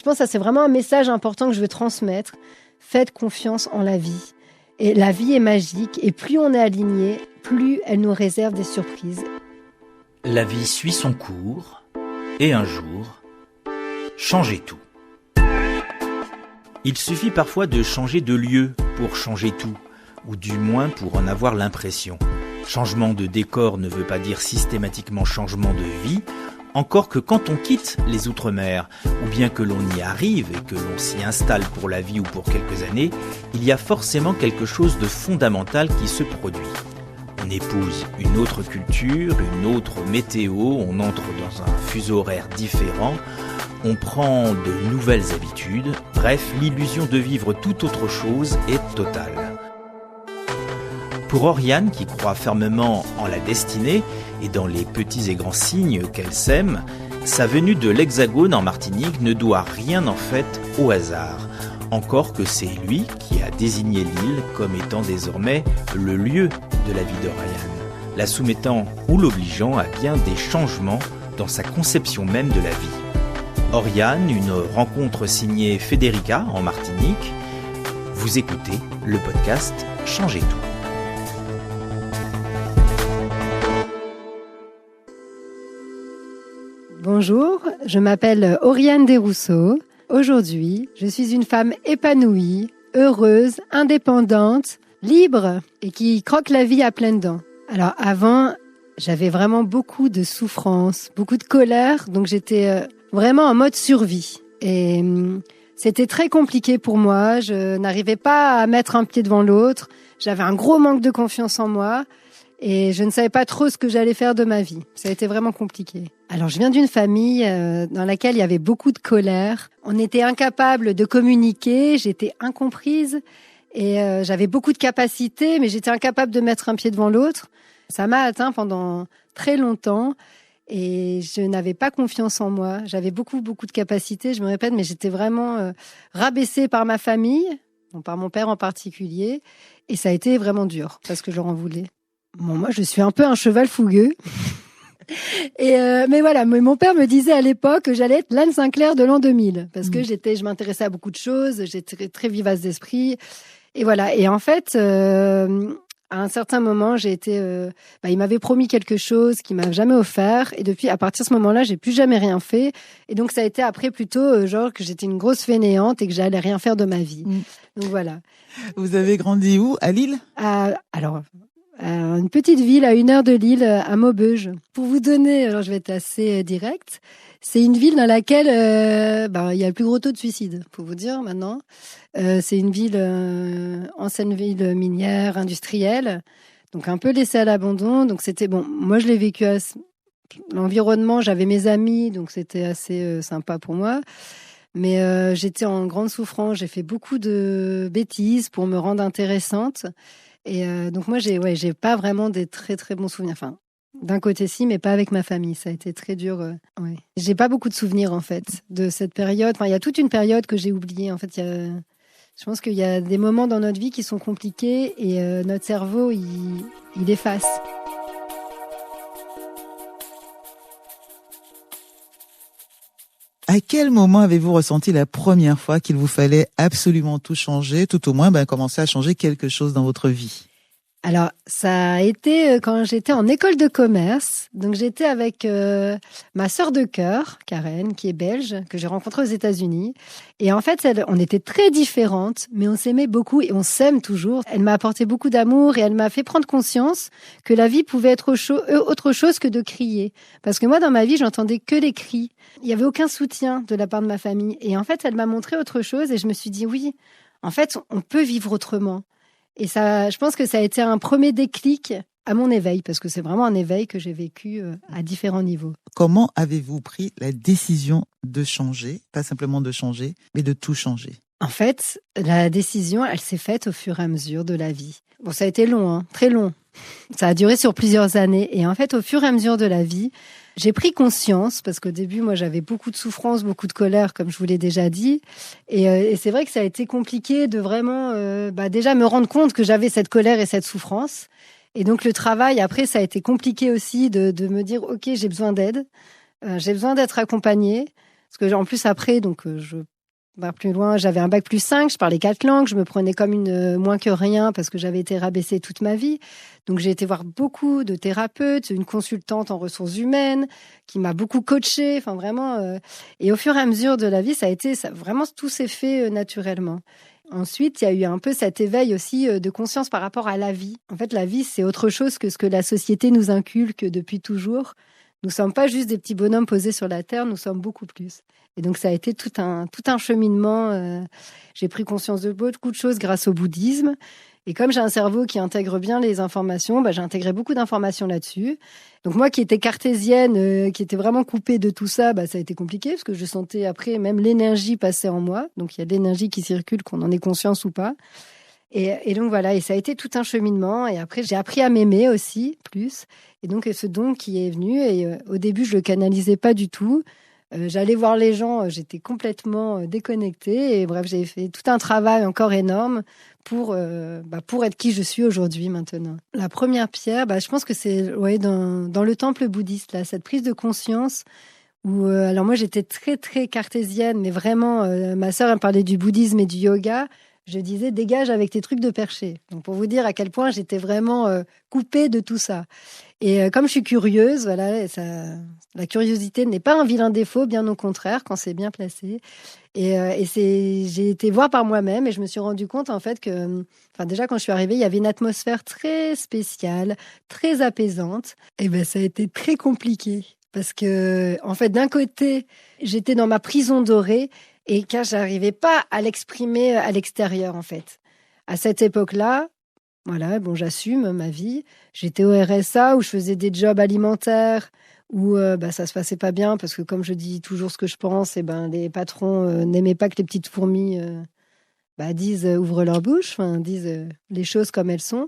Je pense que ça, c'est vraiment un message important que je veux transmettre. Faites confiance en la vie. Et la vie est magique, et plus on est aligné, plus elle nous réserve des surprises. La vie suit son cours, et un jour, changez tout. Il suffit parfois de changer de lieu pour changer tout, ou du moins pour en avoir l'impression. Changement de décor ne veut pas dire systématiquement changement de vie, encore que quand on quitte les Outre-mer, ou bien que l'on y arrive et que l'on s'y installe pour la vie ou pour quelques années, il y a forcément quelque chose de fondamental qui se produit. On épouse une autre culture, une autre météo, on entre dans un fuseau horaire différent, on prend de nouvelles habitudes, bref, l'illusion de vivre tout autre chose est totale. Pour Oriane, qui croit fermement en la destinée et dans les petits et grands signes qu'elle sème, sa venue de l'Hexagone en Martinique ne doit rien en fait au hasard. Encore que c'est lui qui a désigné l'île comme étant désormais le lieu de la vie d'Oriane, la soumettant ou l'obligeant à bien des changements dans sa conception même de la vie. Oriane, une rencontre signée Federica en Martinique. Vous écoutez le podcast Changez tout. Bonjour, je m'appelle Oriane Desrousseaux. Aujourd'hui, je suis une femme épanouie, heureuse, indépendante, libre et qui croque la vie à pleines dents. Alors avant, j'avais vraiment beaucoup de souffrance, beaucoup de colère, donc j'étais vraiment en mode survie. Et c'était très compliqué pour moi, je n'arrivais pas à mettre un pied devant l'autre, j'avais un gros manque de confiance en moi. Et je ne savais pas trop ce que j'allais faire de ma vie. Ça a été vraiment compliqué. Alors, je viens d'une famille dans laquelle il y avait beaucoup de colère. On était incapable de communiquer, j'étais incomprise et j'avais beaucoup de capacités, mais j'étais incapable de mettre un pied devant l'autre. Ça m'a atteint pendant très longtemps et je n'avais pas confiance en moi. J'avais beaucoup de capacités, je me répète, mais j'étais vraiment rabaissée par ma famille, par mon père en particulier. Et ça a été vraiment dur parce que je leur en voulais. Bon, moi, je suis un peu un cheval fougueux. Mais voilà, mon père me disait à l'époque que j'allais être l'Anne Sinclair de l'an 2000 parce que je m'intéressais à beaucoup de choses, j'étais très vivace d'esprit. Et voilà. Et en fait, à un certain moment, il m'avait promis quelque chose qu'il m'a jamais offert. Et depuis, à partir de ce moment-là, j'ai plus jamais rien fait. Et donc, ça a été après plutôt genre que j'étais une grosse fainéante et que j'allais rien faire de ma vie. Donc voilà. Vous avez grandi où? À Lille? Une petite ville à 1 heure de Lille, à Maubeuge. Pour vous donner, alors je vais être assez directe, c'est une ville dans laquelle il y a le plus gros taux de suicide, pour vous dire maintenant. C'est une ville, ancienne ville minière, industrielle, donc un peu laissée à l'abandon. Donc c'était bon. Moi, je l'ai vécu l'environnement, j'avais mes amis, donc c'était assez sympa pour moi. Mais j'étais en grande souffrance. J'ai fait beaucoup de bêtises pour me rendre intéressante. Et donc moi, j'ai pas vraiment des très très bons souvenirs. Enfin, d'un côté si, mais pas avec ma famille. Ça a été très dur. Ouais. J'ai pas beaucoup de souvenirs en fait de cette période. Enfin, il y a toute une période que j'ai oubliée. En fait, je pense qu'il y a des moments dans notre vie qui sont compliqués et notre cerveau, il efface. À quel moment avez-vous ressenti la première fois qu'il vous fallait absolument tout changer, tout au moins commencer à changer quelque chose dans votre vie? Alors, ça a été quand j'étais en école de commerce. Donc, j'étais avec ma sœur de cœur, Karen, qui est belge, que j'ai rencontrée aux États-Unis. Et en fait, on était très différentes, mais on s'aimait beaucoup et on s'aime toujours. Elle m'a apporté beaucoup d'amour et elle m'a fait prendre conscience que la vie pouvait être autre chose que de crier. Parce que moi, dans ma vie, j'entendais que des cris. Il n'y avait aucun soutien de la part de ma famille. Et en fait, elle m'a montré autre chose et je me suis dit, oui, en fait, on peut vivre autrement. Et ça, je pense que ça a été un premier déclic à mon éveil, parce que c'est vraiment un éveil que j'ai vécu à différents niveaux. Comment avez-vous pris la décision de changer, pas simplement de changer, mais de tout changer? En fait, la décision, elle s'est faite au fur et à mesure de la vie. Bon, ça a été long, très long. Ça a duré sur plusieurs années. Et en fait, au fur et à mesure de la vie, j'ai pris conscience, parce qu'au début, moi, j'avais beaucoup de souffrance, beaucoup de colère, comme je vous l'ai déjà dit. Et c'est vrai que ça a été compliqué de vraiment, déjà me rendre compte que j'avais cette colère et cette souffrance. Et donc, le travail, après, ça a été compliqué aussi de me dire, OK, j'ai besoin d'aide, j'ai besoin d'être accompagnée. Parce que en plus après, donc je vais plus loin, j'avais un bac +5, je parlais 4 langues, je me prenais comme une moins que rien parce que j'avais été rabaissée toute ma vie. Donc j'ai été voir beaucoup de thérapeutes, une consultante en ressources humaines qui m'a beaucoup coachée, enfin vraiment. Et au fur et à mesure de la vie, vraiment tout s'est fait naturellement. Ensuite, il y a eu un peu cet éveil aussi de conscience par rapport à la vie. En fait, la vie, c'est autre chose que ce que la société nous inculque depuis toujours. Nous ne sommes pas juste des petits bonhommes posés sur la terre, nous sommes beaucoup plus. Et donc, ça a été tout un cheminement. J'ai pris conscience de beaucoup de choses grâce au bouddhisme. Et comme j'ai un cerveau qui intègre bien les informations, j'ai intégré beaucoup d'informations là-dessus. Donc moi qui étais cartésienne, qui était vraiment coupée de tout ça, ça a été compliqué parce que je sentais après même l'énergie passer en moi. Donc il y a de l'énergie qui circule, qu'on en ait conscience ou pas. Et donc voilà, et ça a été tout un cheminement. Et après, j'ai appris à m'aimer aussi, plus. Et donc ce don qui est venu, et au début, je le canalisais pas du tout. J'allais voir les gens, j'étais complètement déconnectée. Et bref, j'ai fait tout un travail encore énorme pour être qui je suis aujourd'hui maintenant. La première pierre, je pense que c'est dans le temple bouddhiste, là, cette prise de conscience où, alors moi, j'étais très, très cartésienne, mais vraiment, ma sœur, elle me parlait du bouddhisme et du yoga. Je disais, dégage avec tes trucs de perché. Donc, pour vous dire à quel point j'étais vraiment coupée de tout ça. Et comme je suis curieuse, voilà, la curiosité n'est pas un vilain défaut, bien au contraire, quand c'est bien placé. Et j'ai été voir par moi-même et je me suis rendu compte, en fait, que, déjà, quand je suis arrivée, il y avait une atmosphère très spéciale, très apaisante. Et ça a été très compliqué. Parce que, en fait, d'un côté, j'étais dans ma prison dorée et car j'arrivais pas à l'exprimer à l'extérieur, en fait. À cette époque-là, voilà, j'assume ma vie. J'étais au RSA où je faisais des jobs alimentaires où ça se passait pas bien parce que comme je dis toujours ce que je pense, les patrons n'aimaient pas que les petites fourmis disent ouvrent leur bouche, disent les choses comme elles sont.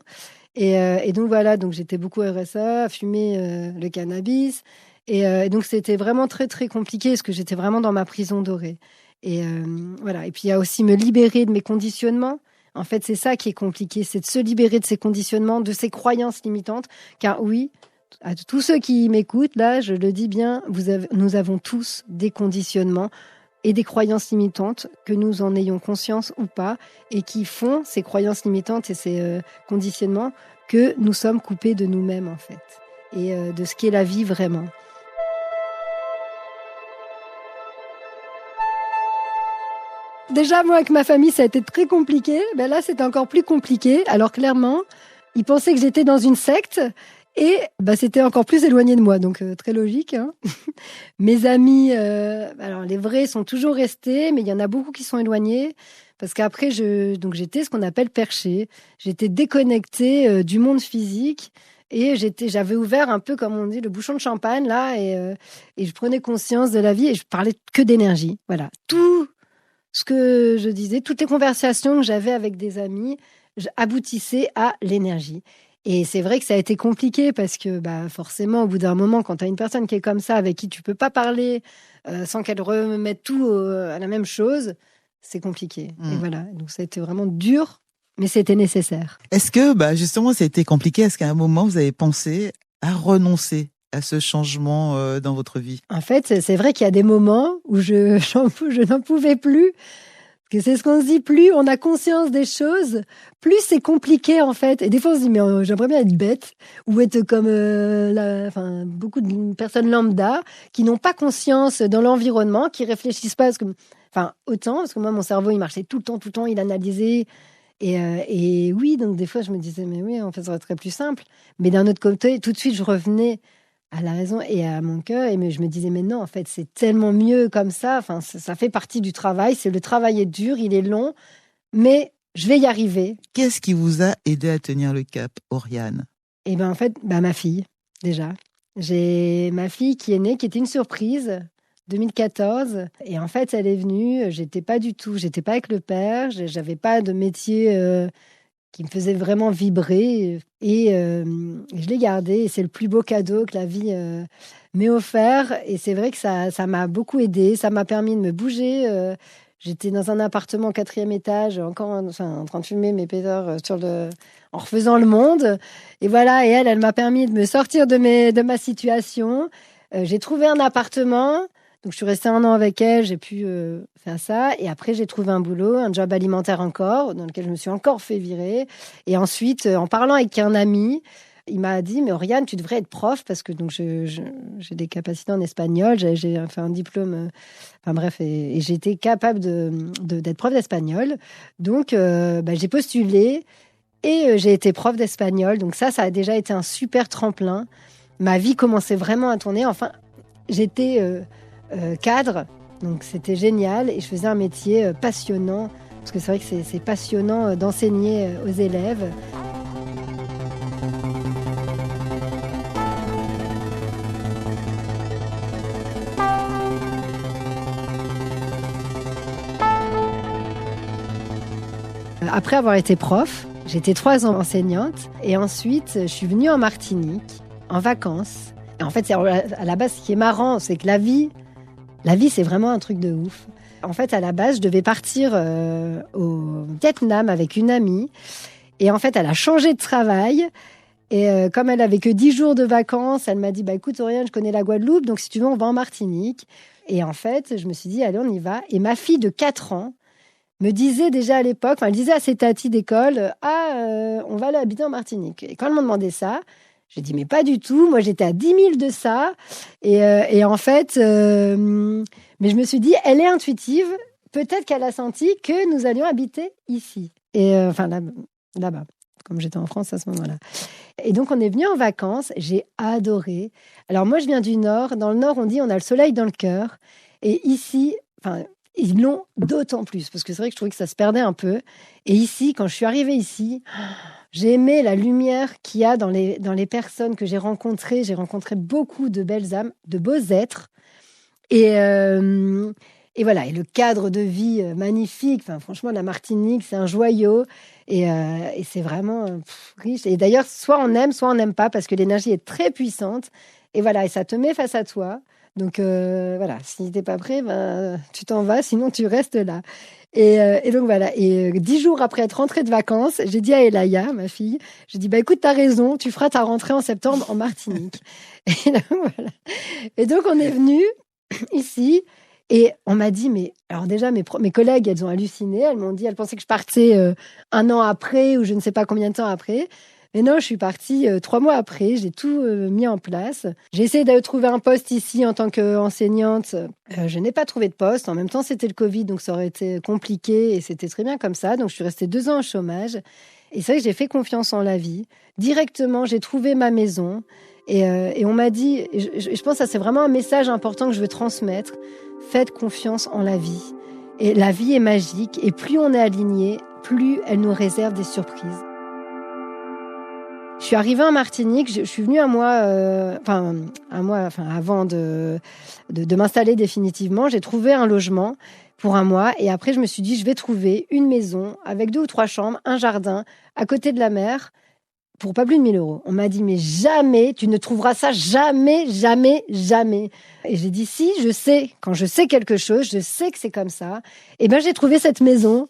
Et donc voilà, donc j'étais beaucoup au RSA, à fumer le cannabis. Et donc c'était vraiment très très compliqué parce que j'étais vraiment dans ma prison dorée. Et voilà. Et puis il y a aussi me libérer de mes conditionnements. En fait, c'est ça qui est compliqué, c'est de se libérer de ces conditionnements, de ces croyances limitantes. Car oui, à tous ceux qui m'écoutent, là, je le dis bien, nous avons tous des conditionnements et des croyances limitantes, que nous en ayons conscience ou pas, et qui font ces croyances limitantes et ces conditionnements que nous sommes coupés de nous-mêmes, en fait, et de ce qu'est la vie vraiment. Déjà, moi, avec ma famille, ça a été très compliqué. Là, c'était encore plus compliqué. Alors, clairement, ils pensaient que j'étais dans une secte et c'était encore plus éloigné de moi. Donc, très logique. Hein. Mes amis, alors les vrais sont toujours restés, mais il y en a beaucoup qui sont éloignés. Parce qu'après, j'étais ce qu'on appelle perché. J'étais déconnectée du monde physique. Et j'avais ouvert un peu, comme on dit, le bouchon de champagne, là. Et je prenais conscience de la vie et je parlais que d'énergie. Voilà. Tout ce que je disais, toutes les conversations que j'avais avec des amis aboutissaient à l'énergie. Et c'est vrai que ça a été compliqué parce que forcément, au bout d'un moment, quand tu as une personne qui est comme ça, avec qui tu peux pas parler sans qu'elle remette tout à la même chose, c'est compliqué. Et voilà, donc ça a été vraiment dur, mais c'était nécessaire. Est-ce que justement, ça a été compliqué? Est-ce qu'à un moment, vous avez pensé à renoncer à ce changement dans votre vie? En fait, c'est vrai qu'il y a des moments où je n'en pouvais plus. Que c'est ce qu'on se dit, plus on a conscience des choses, plus c'est compliqué en fait. Et des fois on se dit mais j'aimerais bien être bête ou être comme beaucoup de personnes lambda qui n'ont pas conscience dans l'environnement, qui réfléchissent pas autant parce que moi mon cerveau il marchait tout le temps, il analysait et oui, donc des fois je me disais mais oui en fait ça serait plus simple. Mais d'un autre côté tout de suite je revenais à la raison et à mon cœur. Et je me disais, mais non, en fait, c'est tellement mieux comme ça. Ça fait partie du travail. Le travail est dur, il est long, mais je vais y arriver. Qu'est-ce qui vous a aidé à tenir le cap, Oriane? En fait, ma fille, déjà. J'ai ma fille qui est née, qui était une surprise, 2014. Et en fait, elle est venue, j'étais pas avec le père, j'avais pas de métier qui me faisait vraiment vibrer. Et je l'ai gardé. Et c'est le plus beau cadeau que la vie m'ait offert. Et c'est vrai que ça m'a beaucoup aidé. Ça m'a permis de me bouger. J'étais dans un appartement au 4e étage, encore en train de fumer mes pétards en refaisant le monde. Et voilà. Et elle m'a permis de me sortir de ma situation. J'ai trouvé un appartement Donc, je suis restée 1 an avec elle, j'ai pu faire ça. Et après, j'ai trouvé un boulot, un job alimentaire encore, dans lequel je me suis encore fait virer. Et ensuite, en parlant avec un ami, il m'a dit, mais Oriane, tu devrais être prof parce que donc j'ai des capacités en espagnol, j'ai fait un diplôme, enfin bref, et j'ai été capable d'être prof d'espagnol. Donc, j'ai postulé et j'ai été prof d'espagnol. Donc ça a déjà été un super tremplin. Ma vie commençait vraiment à tourner. Enfin, j'étais cadre, donc c'était génial et je faisais un métier passionnant parce que c'est vrai que c'est passionnant d'enseigner aux élèves. Après avoir été prof, j'étais 3 ans enseignante et ensuite je suis venue en Martinique en vacances. Et en fait, à la base, ce qui est marrant, c'est que la vie, c'est vraiment un truc de ouf. En fait, à la base, je devais partir au Vietnam avec une amie. Et en fait, elle a changé de travail. Et comme elle avait que 10 jours de vacances, elle m'a dit, écoute, Oriane, je connais la Guadeloupe, donc si tu veux, on va en Martinique. Et en fait, je me suis dit, allez, on y va. Et ma fille de 4 ans me disait déjà à l'époque, elle disait à ses tatis d'école, on va aller habiter en Martinique. Et quand elle m'a demandé ça, j'ai dit, mais pas du tout. Moi, j'étais à 10 000 de ça. Et en fait, mais je me suis dit, elle est intuitive. Peut-être qu'elle a senti que nous allions habiter ici. Et là-bas, comme j'étais en France à ce moment-là. Et donc, on est venu en vacances. J'ai adoré. Alors, moi, je viens du Nord. Dans le Nord, on dit, on a le soleil dans le cœur. Et ici, ils l'ont d'autant plus. Parce que c'est vrai que je trouvais que ça se perdait un peu. Et ici, quand je suis arrivée ici, j'ai aimé la lumière qu'il y a dans les personnes que j'ai rencontrées. J'ai rencontré beaucoup de belles âmes, de beaux êtres. Et voilà, et le cadre de vie magnifique. Enfin, franchement, la Martinique, c'est un joyau. Et c'est vraiment riche. Et d'ailleurs, soit on aime, soit on n'aime pas, parce que l'énergie est très puissante. Et voilà, et ça te met face à toi. Donc voilà, si t'es pas prêt, tu t'en vas, sinon tu restes là. Et donc voilà, et 10 jours après être rentrée de vacances, j'ai dit à Elaya, ma fille, j'ai dit, écoute, t'as raison, tu feras ta rentrée en septembre en Martinique. Et, là, voilà. Et donc on est venu ici, et on m'a dit, mais alors déjà, mes collègues, elles ont halluciné, elles m'ont dit, elles pensaient que je partais 1 an après, ou je ne sais pas combien de temps après. Mais non, je suis partie 3 mois après, j'ai tout mis en place. J'ai essayé de trouver un poste ici en tant qu'enseignante. Je n'ai pas trouvé de poste. En même temps, c'était le Covid, donc ça aurait été compliqué et c'était très bien comme ça. Donc, je suis restée 2 ans au chômage. Et c'est vrai que j'ai fait confiance en la vie. Directement, j'ai trouvé ma maison. Et on m'a dit, et je pense que ça, c'est vraiment un message important que je veux transmettre. Faites confiance en la vie. Et la vie est magique. Et plus on est aligné, plus elle nous réserve des surprises. Je suis arrivée en Martinique, je suis venue un mois avant de m'installer définitivement. J'ai trouvé un logement pour 1 mois et après je me suis dit, je vais trouver une maison avec 2 ou 3 chambres, un jardin à côté de la mer pour pas plus de 1 000 €. On m'a dit, mais jamais, tu ne trouveras ça, jamais, jamais, jamais. Et j'ai dit, si, je sais, quand je sais quelque chose, je sais que c'est comme ça. Et j'ai trouvé cette maison.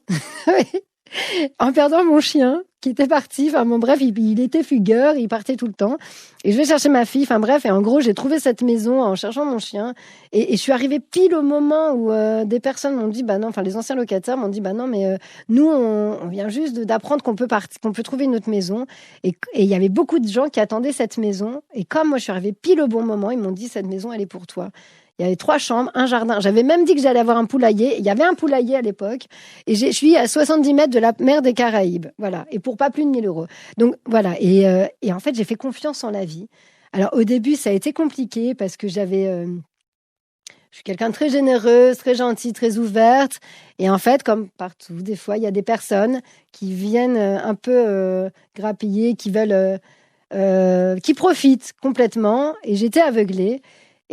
En perdant mon chien qui était parti, bref, il était fugueur, il partait tout le temps. Et je vais chercher ma fille, et en gros, j'ai trouvé cette maison en cherchant mon chien. Et je suis arrivée pile au moment où des personnes m'ont dit, les anciens locataires m'ont dit, non, mais nous, on vient juste d'apprendre qu'on peut trouver une autre maison. Et il y avait beaucoup de gens qui attendaient cette maison. Et comme moi, je suis arrivée pile au bon moment, ils m'ont dit, cette maison, elle est pour toi. Il y avait 3 chambres, un jardin. J'avais même dit que j'allais avoir un poulailler. Il y avait un poulailler à l'époque. Et je suis à 70 mètres de la mer des Caraïbes. Voilà. Et pour pas plus de 1 000 €. Donc, voilà. Et en fait, j'ai fait confiance en la vie. Alors, au début, ça a été compliqué parce que je suis quelqu'un de très généreuse, très gentille, très ouverte. Et en fait, comme partout, des fois, il y a des personnes qui viennent un peu grappiller, qui veulent, qui profitent complètement. Et j'étais aveuglée.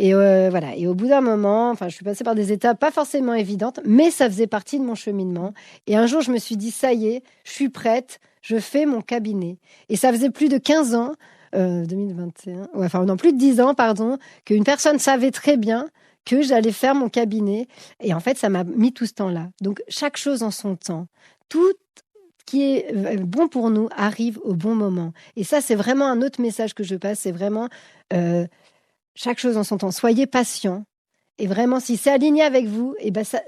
Et voilà. Et au bout d'un moment, je suis passée par des étapes pas forcément évidentes, mais ça faisait partie de mon cheminement. Et un jour, je me suis dit, ça y est, je suis prête, je fais mon cabinet. Et ça faisait plus de 15 ans, 2021, non, plus de 10 ans, pardon, qu'une personne savait très bien que j'allais faire mon cabinet. Et en fait, ça m'a mis tout ce temps-là. Donc, chaque chose en son temps. Tout qui est bon pour nous arrive au bon moment. Et ça, c'est vraiment un autre message que je passe. C'est vraiment... chaque chose en son temps. Soyez patient Et vraiment, si c'est aligné avec vous,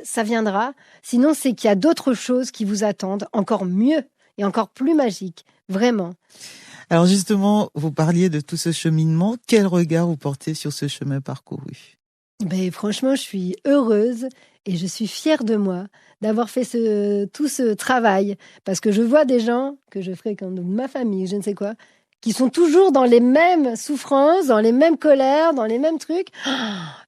ça viendra. Sinon, c'est qu'il y a d'autres choses qui vous attendent, encore mieux et encore plus magiques. Vraiment. Alors justement, vous parliez de tout ce cheminement. Quel regard vous portez sur ce chemin parcouru ? Franchement, je suis heureuse et je suis fière de moi d'avoir fait tout ce travail. Parce que je vois des gens que je fréquente, de ma famille, je ne sais quoi, qui sont toujours dans les mêmes souffrances, dans les mêmes colères, dans les mêmes trucs.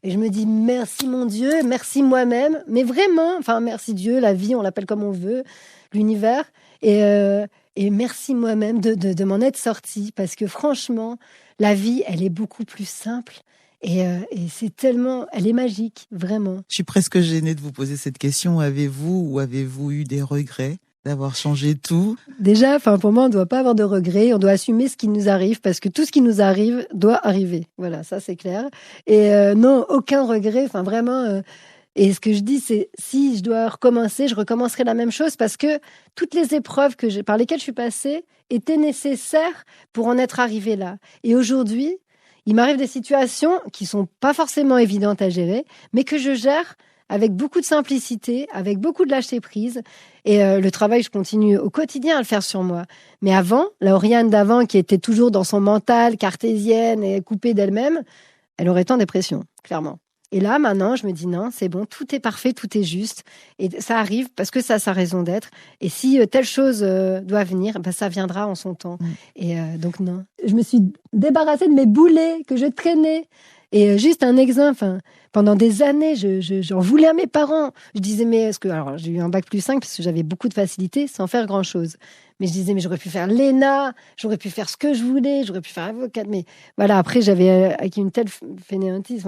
Et je me dis, merci mon Dieu, merci moi-même. Mais vraiment, merci Dieu, la vie, on l'appelle comme on veut, l'univers. Et merci moi-même de m'en être sortie. Parce que franchement, la vie, elle est beaucoup plus simple. Et c'est tellement... Elle est magique, vraiment. Je suis presque gênée de vous poser cette question. Avez-vous eu des regrets d'avoir changé tout? Déjà, pour moi, on ne doit pas avoir de regrets. On doit assumer ce qui nous arrive parce que tout ce qui nous arrive doit arriver. Voilà, ça c'est clair. Et non, aucun regret. Vraiment. Et ce que je dis, c'est si je dois recommencer, je recommencerai la même chose parce que toutes les épreuves par lesquelles je suis passée étaient nécessaires pour en être arrivée là. Et aujourd'hui, il m'arrive des situations qui sont pas forcément évidentes à gérer, mais que je gère avec beaucoup de simplicité, avec beaucoup de lâcher prise. Et le travail, je continue au quotidien à le faire sur moi. Mais avant, la Oriane d'avant, qui était toujours dans son mental, cartésienne et coupée d'elle-même, elle aurait été en dépression, clairement. Et là, maintenant, je me dis non, c'est bon, tout est parfait, tout est juste. Et ça arrive parce que ça a sa raison d'être. Et si telle chose doit venir, ça viendra en son temps. Et donc non. Je me suis débarrassée de mes boulets que je traînais. Et juste un exemple, pendant des années, j'en voulais à mes parents. Je disais, alors j'ai eu un bac +5 parce que j'avais beaucoup de facilité sans faire grand-chose. Mais je disais, mais j'aurais pu faire l'ENA, j'aurais pu faire ce que je voulais, j'aurais pu faire avocate. Mais voilà, après, j'avais acquis une telle fainéantise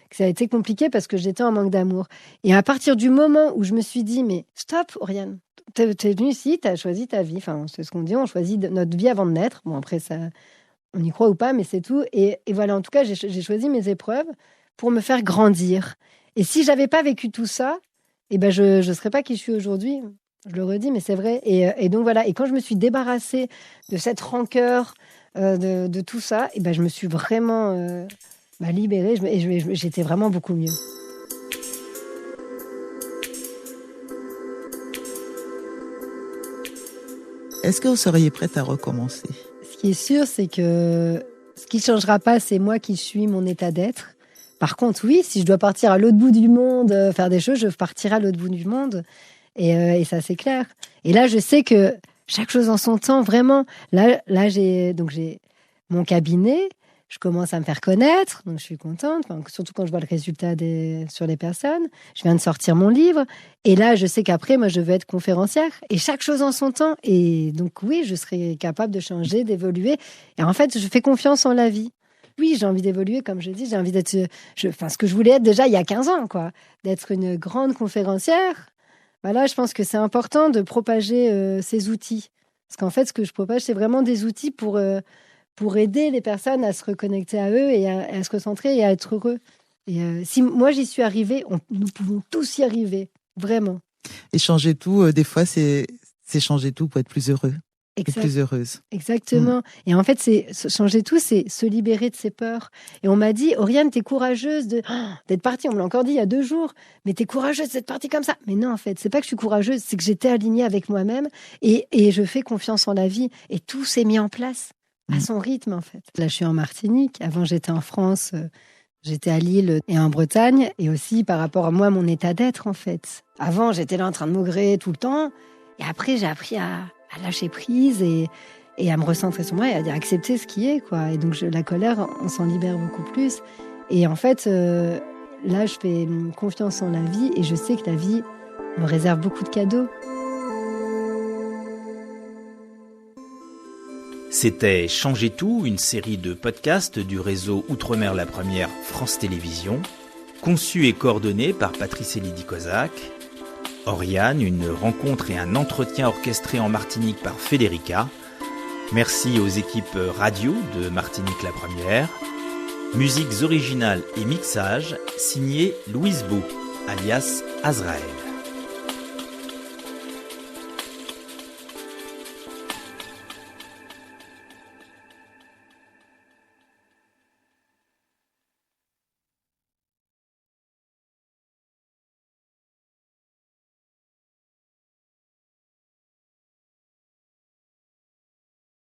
que ça a été compliqué parce que j'étais en manque d'amour. Et à partir du moment où je me suis dit, mais stop, Oriane, t'es venue ici, t'as choisi ta vie. C'est ce qu'on dit, on choisit notre vie avant de naître. Bon, après, ça... On y croit ou pas, mais c'est tout. Et voilà, en tout cas, j'ai choisi mes épreuves pour me faire grandir. Et si j'avais pas vécu tout ça, je ne serais pas qui je suis aujourd'hui. Je le redis, mais c'est vrai. Et donc voilà. Et quand je me suis débarrassée de cette rancœur, de tout ça, je me suis vraiment libérée. J'étais vraiment beaucoup mieux. Est-ce que vous seriez prête à recommencer ? Ce qui est sûr, c'est que ce qui ne changera pas, c'est moi qui suis mon état d'être. Par contre, oui, si je dois partir à l'autre bout du monde, faire des choses, je partirai à l'autre bout du monde. Et ça, c'est clair. Et là, je sais que chaque chose en son temps, vraiment. Là, j'ai mon cabinet. Je commence à me faire connaître, donc je suis contente, surtout quand je vois le résultat sur les personnes. Je viens de sortir mon livre, et là, je sais qu'après, moi, je veux être conférencière, et chaque chose en son temps. Et donc, oui, je serai capable de changer, d'évoluer. Et en fait, je fais confiance en la vie. Oui, j'ai envie d'évoluer, comme je dis, j'ai envie d'être... ce que je voulais être déjà il y a 15 ans, quoi. D'être une grande conférencière. Voilà, je pense que c'est important de propager ces outils. Parce qu'en fait, ce que je propage, c'est vraiment des outils pour aider les personnes à se reconnecter à eux et à se recentrer et à être heureux. Et si moi j'y suis arrivée, nous pouvons tous y arriver, vraiment. Et changer tout, des fois, c'est changer tout pour être plus heureux, et plus heureuse. Exactement. Et en fait, changer tout, c'est se libérer de ses peurs. Et on m'a dit, Oriane, t'es courageuse d'être partie. On me l'a encore dit il y a 2 jours. Mais t'es courageuse d'être partie comme ça. Mais non, en fait, c'est pas que je suis courageuse, c'est que j'étais alignée avec moi-même et je fais confiance en la vie. Et tout s'est mis en place. À son rythme, en fait. Là, je suis en Martinique. Avant, j'étais en France. J'étais à Lille et en Bretagne. Et aussi, par rapport à moi, mon état d'être, en fait. Avant, j'étais là en train de maugréer tout le temps. Et après, j'ai appris à lâcher prise et à me recentrer sur moi et à accepter ce qui est, quoi. Et donc, la colère, on s'en libère beaucoup plus. Et en fait, là, je fais confiance en la vie. Et je sais que la vie me réserve beaucoup de cadeaux. C'était Changer tout, une série de podcasts du réseau Outre-mer La Première France Télévisions, conçu et coordonné par Patrice Elidi-Kozak. Oriane, une rencontre et un entretien orchestré en Martinique par Federica. Merci aux équipes radio de Martinique La Première. Musiques originales et mixage, signé Louise Beau, alias Azraël.